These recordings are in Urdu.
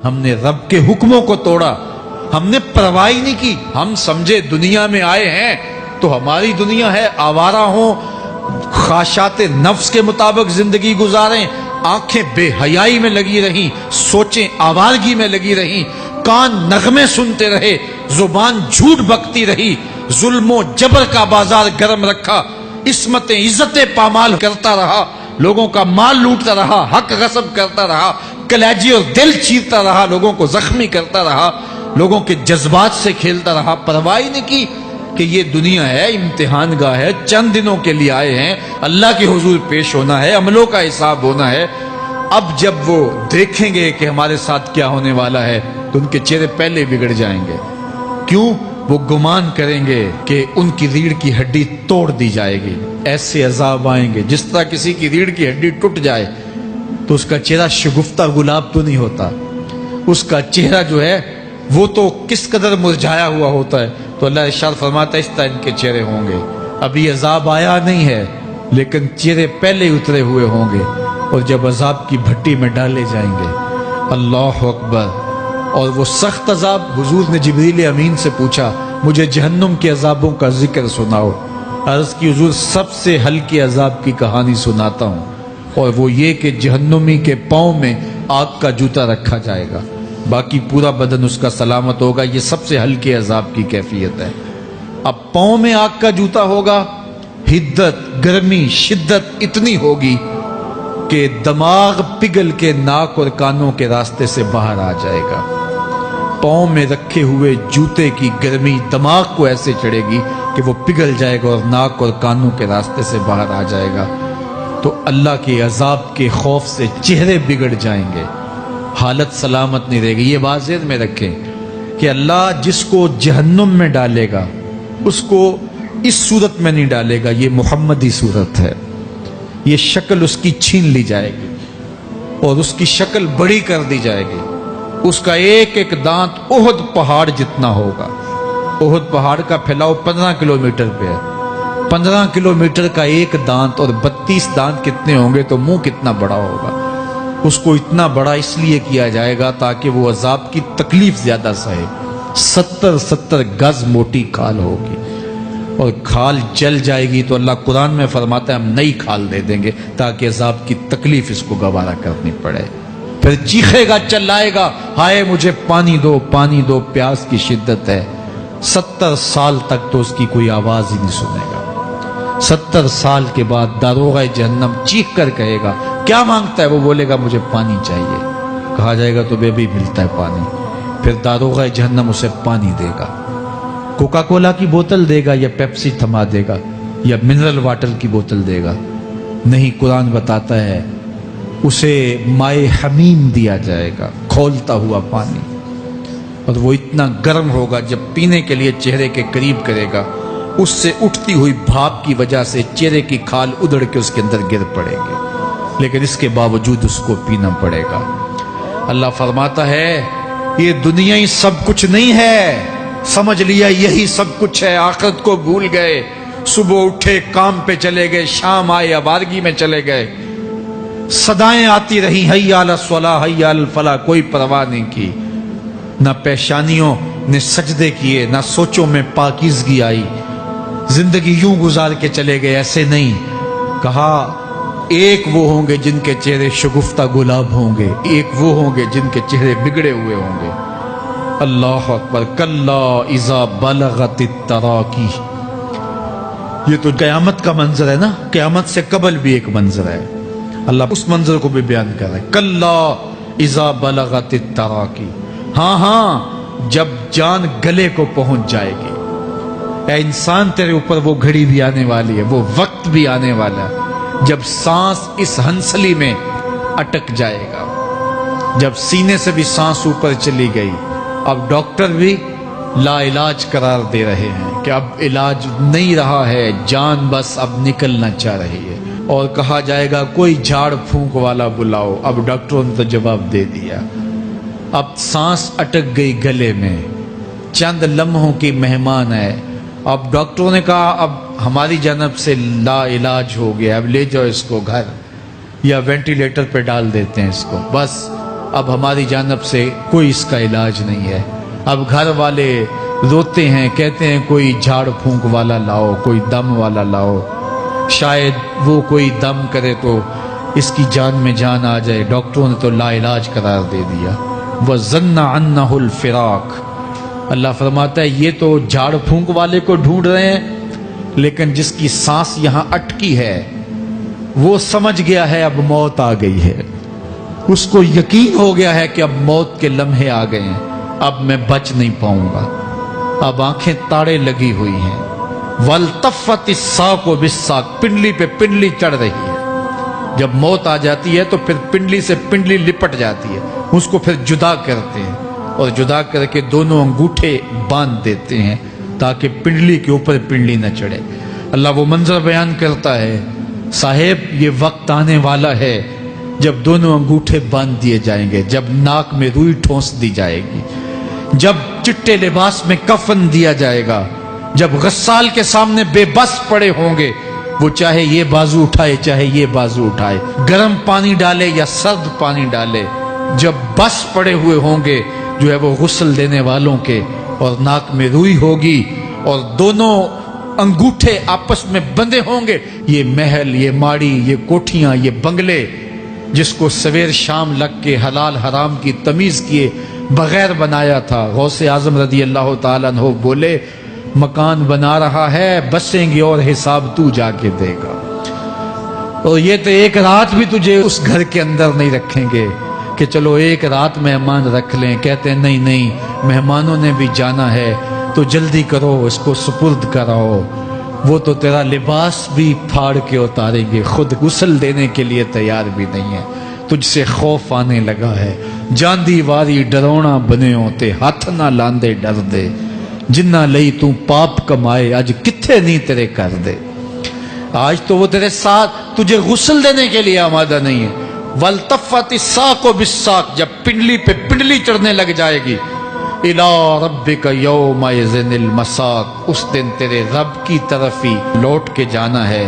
ہم نے رب کے حکموں کو توڑا، ہم نے پرواہ ہی نہیں کی۔ ہم سمجھے دنیا میں آئے ہیں تو ہماری دنیا ہے، آوارہ ہوں، خواہشات نفس کے مطابق زندگی گزاریں، آنکھیں بے حیائی میں لگی رہیں، سوچیں آوارگی میں لگی رہیں، کان نغمے سنتے رہے، زبان جھوٹ بکتی رہی، ظلم و جبر کا بازار گرم رکھا، عصمتیں عزتیں پامال کرتا رہا، لوگوں کا مال لوٹتا رہا، حق غصب کرتا رہا، کلیجی اور دل چیرتا رہا، لوگوں کو زخمی کرتا رہا، لوگوں کے جذبات سے کھیلتا رہا، پرواہ نہیں کی کہ یہ دنیا ہے، امتحان گاہ ہے، چند دنوں کے لیے آئے ہیں، اللہ کے حضور پیش ہونا ہے، عملوں کا حساب ہونا ہے۔ اب جب وہ دیکھیں گے کہ ہمارے ساتھ کیا ہونے والا ہے تو ان کے چہرے پہلے بگڑ جائیں گے۔ کیوں؟ وہ گمان کریں گے کہ ان کی ریڑھ کی ہڈی توڑ دی جائے گی، ایسے عذاب آئیں گے جس طرح کسی کی ریڑھ کی ہڈی ٹوٹ جائے تو اس کا چہرہ شگفتہ گلاب تو نہیں ہوتا، اس کا چہرہ جو ہے وہ تو کس قدر مرجھایا ہوا ہوتا ہے۔ تو اللہ ارشاد فرماتا ہے اس طرح ان کے چہرے ہوں گے۔ ابھی عذاب آیا نہیں ہے لیکن چہرے پہلے اترے ہوئے ہوں گے، اور جب عذاب کی بھٹی میں ڈالے جائیں گے، اللہ اکبر، اور وہ سخت عذاب، حضور نے جبریل امین سے پوچھا مجھے جہنم کے عذابوں کا ذکر سناؤ۔ عرض کی حضور سب سے ہلکے عذاب کی کہانی سناتا ہوں، اور وہ یہ کہ جہنمی کے پاؤں میں آگ کا جوتا رکھا جائے گا، باقی پورا بدن اس کا سلامت ہوگا۔ یہ سب سے ہلکے عذاب کی کیفیت ہے۔ اب پاؤں میں آگ کا جوتا ہوگا، حدت، گرمی، شدت اتنی ہوگی کہ دماغ پگھل کے ناک اور کانوں کے راستے سے باہر آ جائے گا۔ پاؤں میں رکھے ہوئے جوتے کی گرمی دماغ کو ایسے چڑھے گی کہ وہ پگھل جائے گا اور ناک اور کانوں کے راستے سے باہر آ جائے گا۔ تو اللہ کے عذاب کے خوف سے چہرے بگڑ جائیں گے، حالت سلامت نہیں رہے گی۔ یہ بات ذہن میں رکھیں کہ اللہ جس کو جہنم میں ڈالے گا اس کو اس صورت میں نہیں ڈالے گا، یہ محمدی صورت ہے، یہ شکل اس کی چھین لی جائے گی اور اس کی شکل بڑی کر دی جائے گی۔ اس کا ایک ایک دانت احد پہاڑ جتنا ہوگا۔ احد پہاڑ کا پھیلاؤ 15 کلومیٹر پہ ہے، 15 کلومیٹر کا ایک دانت، اور 32 دانت کتنے ہوں گے تو منہ کتنا بڑا ہوگا۔ اس کو اتنا بڑا اس لیے کیا جائے گا تاکہ وہ عذاب کی تکلیف زیادہ سہے۔ 70 گز موٹی کھال ہوگی، اور کھال جل جائے گی تو اللہ قرآن میں فرماتا ہے ہم نئی کھال دے دیں گے تاکہ عذاب کی تکلیف اس کو گوارا کرنی پڑے۔ پھر چیخے گا، چلائے گا، ہائے مجھے پانی دو، پانی دو، پیاس کی شدت ہے۔ 70 سال تک تو اس کی کوئی آواز ہی نہیں سنے گا۔ 70 سال کے بعد داروغہ جہنم چیخ کر کہے گا کیا مانگتا ہے؟ وہ بولے گا مجھے پانی چاہیے۔ کہا جائے گا تو بے بھی ملتا ہے پانی۔ پھر داروغہ جہنم اسے پانی دے گا، کوکا کولا کی بوتل دے گا یا پیپسی تھما دے گا یا منرل واٹر کی بوتل دے گا؟ نہیں، قرآن بتاتا ہے اسے مائے حمیم دیا جائے گا، کھولتا ہوا پانی، اور وہ اتنا گرم ہوگا جب پینے کے لیے چہرے کے قریب کرے گا اس سے اٹھتی ہوئی بھاپ کی وجہ سے چہرے کی کھال ادھڑ کے اس کے اندر گر پڑے گی، لیکن اس کے باوجود اس کو پینا پڑے گا۔ اللہ فرماتا ہے یہ دنیا ہی سب کچھ نہیں ہے، سمجھ لیا یہی سب کچھ ہے، آخرت کو بھول گئے، صبح اٹھے کام پہ چلے گئے، شام آئے آوارگی میں چلے گئے، صدائیں آتی رہی حی علی الصلاۃ حی علی الفلاح، کوئی پرواہ نہیں کی، نہ پیشانیوں نے سجدے کیے، نہ سوچوں میں پاکیزگی آئی، زندگی یوں گزار کے چلے گئے۔ ایسے نہیں، کہا ایک وہ ہوں گے جن کے چہرے شگفتہ گلاب ہوں گے، ایک وہ ہوں گے جن کے چہرے بگڑے ہوئے ہوں گے۔ اللہ اکبر، کلا اذا بلغت التراقی، یہ تو قیامت کا منظر ہے نا، قیامت سے قبل بھی ایک منظر ہے، اللہ اس منظر کو بھی بیان کر رہا ہے، کلا اذا بلغت التراقی، ہاں جب جان گلے کو پہنچ جائے گی۔ اے انسان تیرے اوپر وہ گھڑی بھی آنے والی ہے، وہ وقت بھی آنے والا ہے جب سانس اس ہنسلی میں اٹک جائے گا، جب سینے سے بھی سانس اوپر چلی گئی، اب ڈاکٹر بھی لا علاج قرار دے رہے ہیں کہ اب علاج نہیں رہا ہے، جان بس اب نکلنا چاہ رہی ہے، اور کہا جائے گا کوئی جھاڑ پھونک والا بلاؤ۔ اب ڈاکٹروں نے تو جواب دے دیا، اب سانس اٹک گئی گلے میں، چند لمحوں کی مہمان ہے، اب ڈاکٹروں نے کہا اب ہماری جانب سے لا علاج ہو گیا، اب لے جاؤ اس کو گھر یا وینٹیلیٹر پہ ڈال دیتے ہیں اس کو، بس اب ہماری جانب سے کوئی اس کا علاج نہیں ہے. اب گھر والے روتے ہیں، کہتے ہیں کوئی جھاڑ پھونک والا لاؤ، کوئی دم والا لاؤ، شاید وہ کوئی دم کرے تو اس کی جان میں جان آ جائے. ڈاکٹروں نے تو لا علاج قرار دے دیا. وَظَنَّ عَنَّهُ الْفِرَاقِ. اللہ فرماتا ہے یہ تو جھاڑ پھونک والے کو ڈھونڈ رہے ہیں، لیکن جس کی سانس یہاں اٹکی ہے وہ سمجھ گیا ہے اب موت آ گئی ہے. اس کو یقین ہو گیا ہے کہ اب موت کے لمحے آ گئے ہیں، اب میں بچ نہیں پاؤں گا. اب آنکھیں تاڑے لگی ہوئی ہیں. وَالْتَفَّتِ السَّاقُ بِالسَّاقِ. پنڈلی پہ پنڈلی چڑھ رہی ہے. جب موت آ جاتی ہے تو پھر پنڈلی سے پنڈلی لپٹ جاتی ہے، اس کو پھر جدا کرتے ہیں اور جدا کر کے دونوں انگوٹھے باندھ دیتے ہیں تاکہ پنڈلی کے اوپر پنڈلی نہ چڑھے. اللہ وہ منظر بیان کرتا ہے، صاحب یہ وقت آنے والا ہے جب دونوں انگوٹھے باندھ دیے جائیں گے، جب ناک میں روئی ٹھونس دی جائے گی، جب چٹے لباس میں کفن دیا جائے گا، جب غسال کے سامنے بے بس پڑے ہوں گے، وہ چاہے یہ بازو اٹھائے چاہے یہ بازو اٹھائے، گرم پانی ڈالے یا سرد پانی ڈالے، جب بس پڑے ہوئے ہوں گے جو ہے وہ غسل دینے والوں کے، اور ناک میں روئی ہوگی اور دونوں انگوٹھے آپس میں بندھے ہوں گے. یہ محل، یہ ماڑی، یہ کوٹھیاں، یہ بنگلے جس کو سویر شام لگ کے حلال حرام کی تمیز کیے بغیر بنایا تھا، غوث اعظم رضی اللہ تعالیٰ عنہ بولے مکان بنا رہا ہے، بسیں گے اور حساب تو جا کے دے گا. اور یہ تو ایک رات بھی تجھے اس گھر کے اندر نہیں رکھیں گے کہ چلو ایک رات مہمان رکھ لیں. کہتے ہیں نہیں نہیں، مہمانوں نے بھی جانا ہے تو جلدی کرو، اس کو سپرد کراؤ. وہ تو تیرا لباس بھی پھاڑ کے اتاریں گے، خود غسل دینے کے لیے تیار بھی نہیں ہے. تجھ سے خوف آنے لگا ہے. جاندی واری ڈرونا بنے ہوتے، ہاتھ نہ لاندے ڈر دے، جنہ لئی تو پاپ کمائے اج کتھے نہیں تیرے کر دے. آج تو وہ تیرے ساتھ تجھے غسل دینے کے لیے آمادہ نہیں ہے. وَالْتَفَّتِ السَّاقُ بِالسَّاقِ. جب پنڈلی پہ پنڈلی چڑھنے لگ جائے گی، إِلَىٰ رَبِّكَ يَوْمَئِذٍ الْمَسَاقُ. اس دن تیرے رب کی طرف ہی لوٹ کے جانا ہے.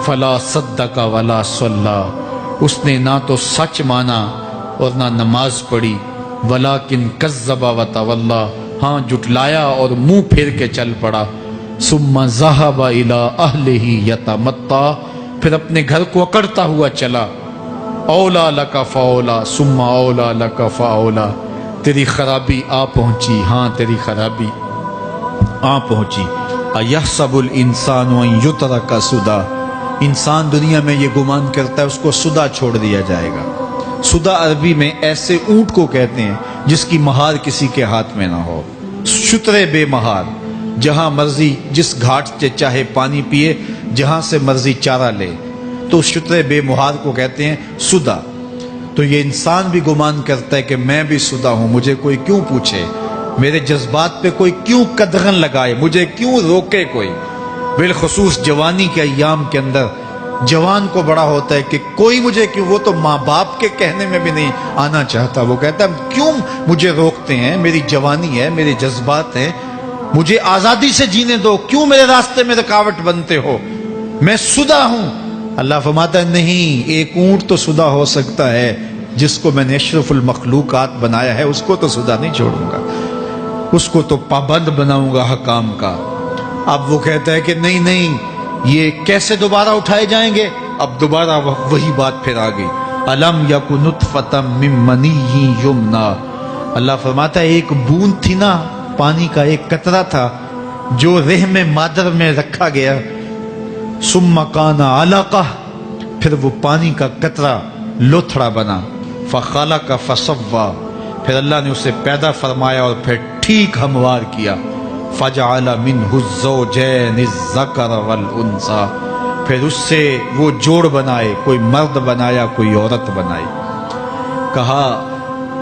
فَلَا صَدَّقَ وَلَا صَلَّىٰ. اس نے نہ تو سچ مانا اور نہ نماز پڑھی. وَلَٰكِنْ كَذَّبَ وَتَوَلَّىٰ. ہاں جھٹلایا اور منہ پھیر کے چل پڑا. ثُمَّ ذَهَبَ إِلَىٰ أَهْلِهِ يَتَمَطَّىٰ. پھر اپنے گھر کو اکڑتا ہوا چلا. اولا لَكَ فَأَوْلَىٰ ثُمَّ أَوْلَىٰ لَكَ فَأَوْلَىٰ. تیری خرابی آ پہنچی، ہاں تیری خرابی آ پہنچی. اَيَحْسَبُ الْإِنسَانُ أَن يُتْرَكَ سُدًى. انسان دنیا میں یہ گمان کرتا ہے اس کو سدا چھوڑ دیا جائے گا. سدا عربی میں ایسے اونٹ کو کہتے ہیں جس کی مہار کسی کے ہاتھ میں نہ ہو. شترے بے مہار، جہاں مرضی جس گھاٹ سے چاہے پانی پیے، جہاں سے مرضی چارہ لے، تو شترے بے مہار کو کہتے ہیں سدا. تو یہ انسان بھی گمان کرتا ہے کہ میں بھی سدا ہوں، مجھے کوئی کیوں پوچھے، میرے جذبات پہ کوئی کیوں قدغن لگائے، مجھے کیوں روکے کوئی. بالخصوص جوانی کے ایام کے اندر جوان کو بڑا ہوتا ہے کہ کوئی مجھے کیوں. وہ تو ماں باپ کے کہنے میں بھی نہیں آنا چاہتا. وہ کہتا ہے کیوں مجھے روکتے ہیں، میری جوانی ہے، میرے جذبات ہیں، مجھے آزادی سے جینے دو، کیوں میرے راستے میں رکاوٹ بنتے ہو، میں سدا ہوں. اللہ فرماتا ہے نہیں، ایک اونٹ تو سدا ہو سکتا ہے، جس کو میں نے اشرف المخلوقات بنایا ہے اس کو تو سدا نہیں چھوڑوں گا، اس کو تو پابند بناؤں گا حکام کا. اب وہ کہتا ہے کہ نہیں نہیں، یہ کیسے دوبارہ اٹھائے جائیں گے. اب دوبارہ وہی بات پھر آ گئی. الم یک نطفۃ من منی یمنا. اللہ فرماتا ہے ایک بوند تھی نا، پانی کا ایک قطرہ تھا جو رحم مادر میں رکھا گیا. ثم کان علقہ، پھر وہ پانی کا قطرہ لوتھڑا بنا. فخلق فسوی، پھر اللہ نے اسے پیدا فرمایا اور پھر ٹھیک ہموار کیا. فجعل منہ الزوجین الذکر والانثی، پھر اس سے وہ جوڑ بنائے، کوئی مرد بنایا کوئی عورت بنائی. کہا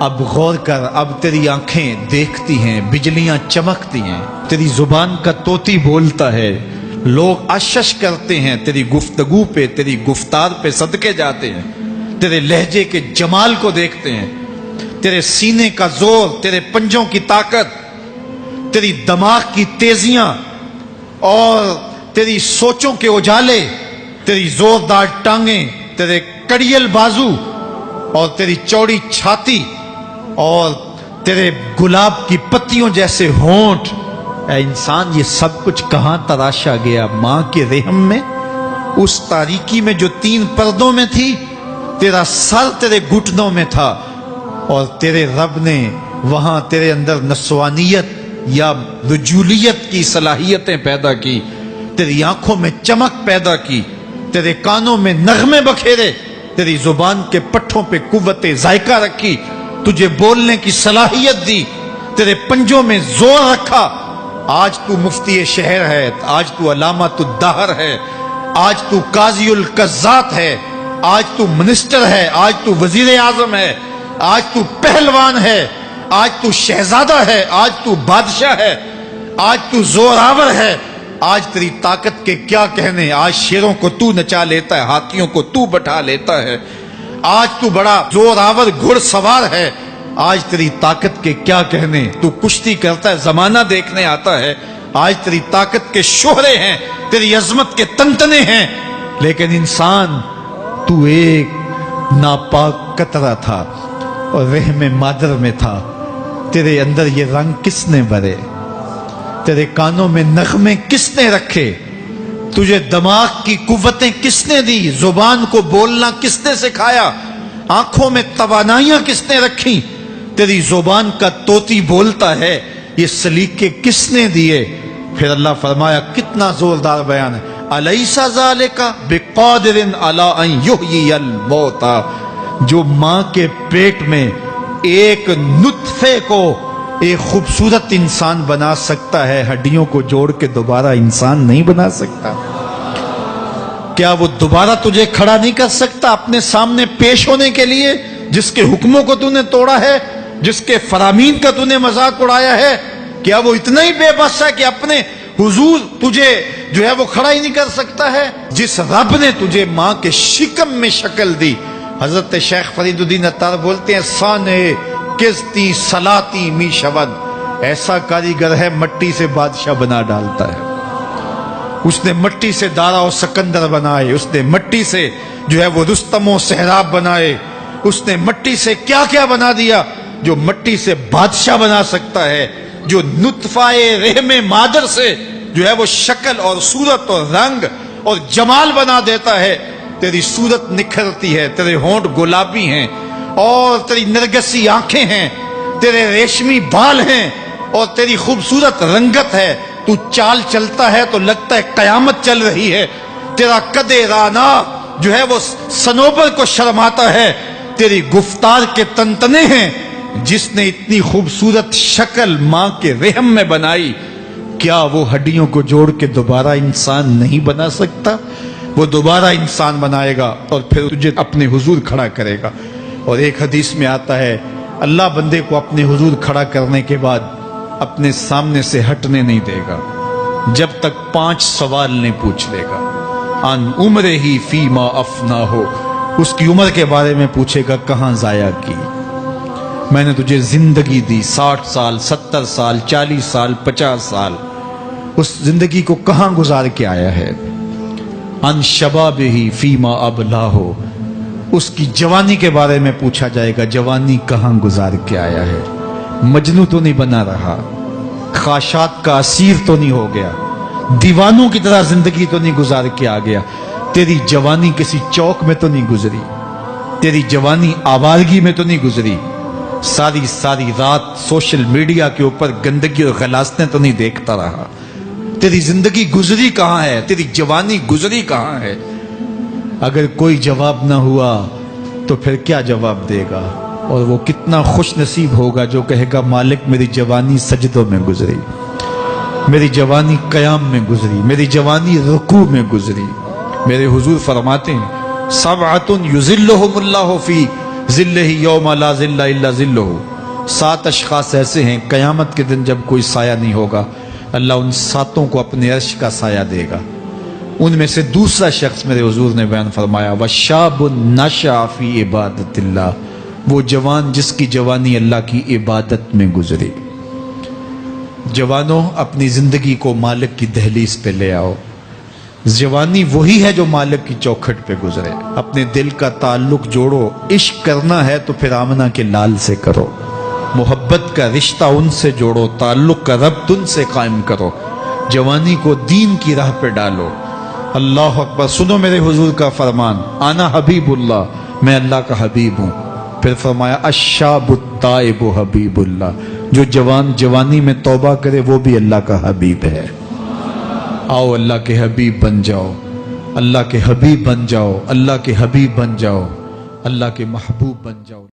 اب غور کر، اب تیری آنکھیں دیکھتی ہیں، بجلیاں چمکتی ہیں، تیری زبان کا طوطی بولتا ہے، لوگ اشش کرتے ہیں تیری گفتگو پہ، تیری گفتار پہ صدقے جاتے ہیں، تیرے لہجے کے جمال کو دیکھتے ہیں، تیرے سینے کا زور، تیرے پنجوں کی طاقت، تیری دماغ کی تیزیاں اور تیری سوچوں کے اجالے، تیری زوردار ٹانگیں، تیرے کڑیل بازو اور تیری چوڑی چھاتی اور تیرے گلاب کی پتیوں جیسے ہونٹ، اے انسان یہ سب کچھ کہاں تراشا گیا؟ ماں کے رحم میں، اس تاریکی میں جو 3 پردوں میں تھی، تیرا سر تیرے گھٹنوں میں تھا، اور تیرے رب نے وہاں تیرے اندر نسوانیت یا رجولیت کی صلاحیتیں پیدا کی، تیری آنکھوں میں چمک پیدا کی، تیرے کانوں میں نغمے بکھیرے، تیری زبان کے پٹھوں پہ قوت ذائقہ رکھی، تجھے بولنے کی صلاحیت دی، تیرے پنجوں میں زور رکھا۔ آج تو مفتی شہر ہے، آج تو علامۃ الدہر ہے، آج تو قاضی القضات ہے، آج تو منسٹر ہے، آج تو وزیر اعظم ہے، آج تو پہلوان ہے، آج تو شہزادہ ہے، آج تو بادشاہ ہے، آج تو زوراور ہے، آج تیری طاقت کے کیا کہنے؟ آج شیروں کو تو نچا لیتا ہے، ہاتھیوں کو تو بٹھا لیتا ہے، آج تو بڑا زوراور گھڑ سوار ہے، آج تیری طاقت کے کیا کہنے؟ تو کشتی کرتا ہے، زمانہ دیکھنے آتا ہے، آج تیری طاقت کے شوہرے ہیں، تیری عظمت کے تنتنے ہیں، لیکن انسان تو ایک ناپاک قطرہ تھا اور رحم مادر میں تھا۔ تیرے اندر یہ رنگ کس نے بھرے؟ تیرے کانوں میں نغمے کس نے رکھے؟ تجھے دماغ کی قوتیں کس نے دی؟ زبان کو بولنا کس نے سکھایا؟ آنکھوں میں توانائیاں کس نے رکھی؟ تیری زبان کا طوطی بولتا ہے، یہ سلیقے کس نے دیے؟ پھر اللہ فرمایا، کتنا زوردار بیان ہے، الیس ذالک بقادر علی ان یحیی الموتى، جو ماں کے پیٹ میں ایک نطفے کو ایک خوبصورت انسان بنا سکتا ہے، ہڈیوں کو جوڑ کے دوبارہ انسان نہیں بنا سکتا؟ کیا وہ دوبارہ تجھے کھڑا نہیں کر سکتا اپنے سامنے پیش ہونے کے لیے، جس کے حکموں کو تو نے توڑا ہے، جس کے فرامین کا تو نے مذاق اڑایا ہے؟ کیا وہ اتنا ہی بے بس ہے کہ اپنے حضور تجھے جو ہے وہ کھڑا ہی نہیں کر سکتا ہے؟ جس رب نے تجھے ماں کے شکم میں شکل دی، حضرت شیخ فرید الدین عطار بولتے ہیں، سانے کستی سلاتی می شود، ایسا کاریگر ہے مٹی سے بادشاہ بنا ڈالتا ہے۔ اس نے مٹی سے دارا و سکندر بنائے، اس نے مٹی سے جو ہے وہ رستم و سہراب بنائے، اس نے مٹی سے کیا کیا بنا دیا جو مٹی سے بادشاہ بنا سکتا ہے، جو نطفہ رحم مادر سے جو ہے وہ شکل اور صورت اور رنگ اور جمال بنا دیتا ہے۔ تیری صورت نکھرتی ہے، تیرے ہونٹ گلابی ہیں اور تیری نرگسی آنکھیں ہیں، تیرے ریشمی بال ہیں اور تیری خوبصورت رنگت ہے، تو چال چلتا ہے تو لگتا ہے قیامت چل رہی ہے، تیرا قد رانا جو ہے وہ صنوبر کو شرماتا ہے، تیری گفتار کے تنتنے ہیں۔ جس نے اتنی خوبصورت شکل ماں کے رحم میں بنائی، کیا وہ ہڈیوں کو جوڑ کے دوبارہ انسان نہیں بنا سکتا؟ وہ دوبارہ انسان بنائے گا اور پھر تجھے اپنے حضور کھڑا کرے گا۔ اور ایک حدیث میں آتا ہے، اللہ بندے کو اپنے حضور کھڑا کرنے کے بعد اپنے سامنے سے ہٹنے نہیں دے گا جب تک 5 سوال نہیں پوچھ لے گا۔ ان عمرہ ہی فیما افنا ہو، اس کی عمر کے بارے میں پوچھے گا، کہاں ضائع کی؟ میں نے تجھے زندگی دی، 60 سال 70 سال 40 سال 50 سال، اس زندگی کو کہاں گزار کے آیا ہے؟ ان شباب ہی فیما ابلا ہو، اس کی جوانی کے بارے میں پوچھا جائے گا، جوانی کہاں گزار کے آیا ہے؟ مجنوں تو نہیں بنا رہا، خواہشات کا اسیر تو نہیں ہو گیا، دیوانوں کی طرح زندگی تو نہیں گزار کے آ گیا؟ تیری جوانی کسی چوک میں تو نہیں گزری، تیری جوانی آوارگی میں تو نہیں گزری، ساری رات سوشل میڈیا کے اوپر گندگی اور غلاظتیں تو نہیں دیکھتا رہا؟ تیری زندگی گزری کہاں ہے؟ تیری جوانی گزری کہاں ہے؟ اگر کوئی جواب نہ ہوا تو پھر کیا جواب دے گا؟ اور وہ کتنا خوش نصیب ہوگا جو کہے گا، مالک میری جوانی سجدوں میں گزری، میری جوانی قیام میں گزری، میری جوانی رکوع میں گزری۔ میرے حضور فرماتے ہیں، سبعۃ یظلھم اللہ فی ظلہ یوم لا ظل الا ظلہ، 7 اشخاص ایسے ہیں قیامت کے دن جب کوئی سایہ نہیں ہوگا، اللہ ان 7 کو اپنے عرش کا سایہ دے گا۔ ان میں سے دوسرا شخص میرے حضور نے بیان فرمایا، وشاب نشأ فی عبادت اللہ، وہ جوان جس کی جوانی اللہ کی عبادت میں گزری۔ جوانوں، اپنی زندگی کو مالک کی دہلیز پہ لے آؤ۔ جوانی وہی ہے جو مالک کی چوکھٹ پہ گزرے۔ اپنے دل کا تعلق جوڑو، عشق کرنا ہے تو پھر آمنہ کے لال سے کرو۔ محبت کا رشتہ ان سے جوڑو، تعلق کا ربط ان سے قائم کرو، جوانی کو دین کی راہ پہ ڈالو۔ اللہ اکبر۔ سنو میرے حضور کا فرمان، انا حبیب اللہ، میں اللہ کا حبیب ہوں۔ پھر فرمایا الشاب التائب حبیب اللہ، جو جوان جوانی میں توبہ کرے وہ بھی اللہ کا حبیب ہے۔ آؤ اللہ کے حبیب بن جاؤ، اللہ کے حبیب بن جاؤ، اللہ کے حبیب بن جاؤ، اللہ کے محبوب بن جاؤ۔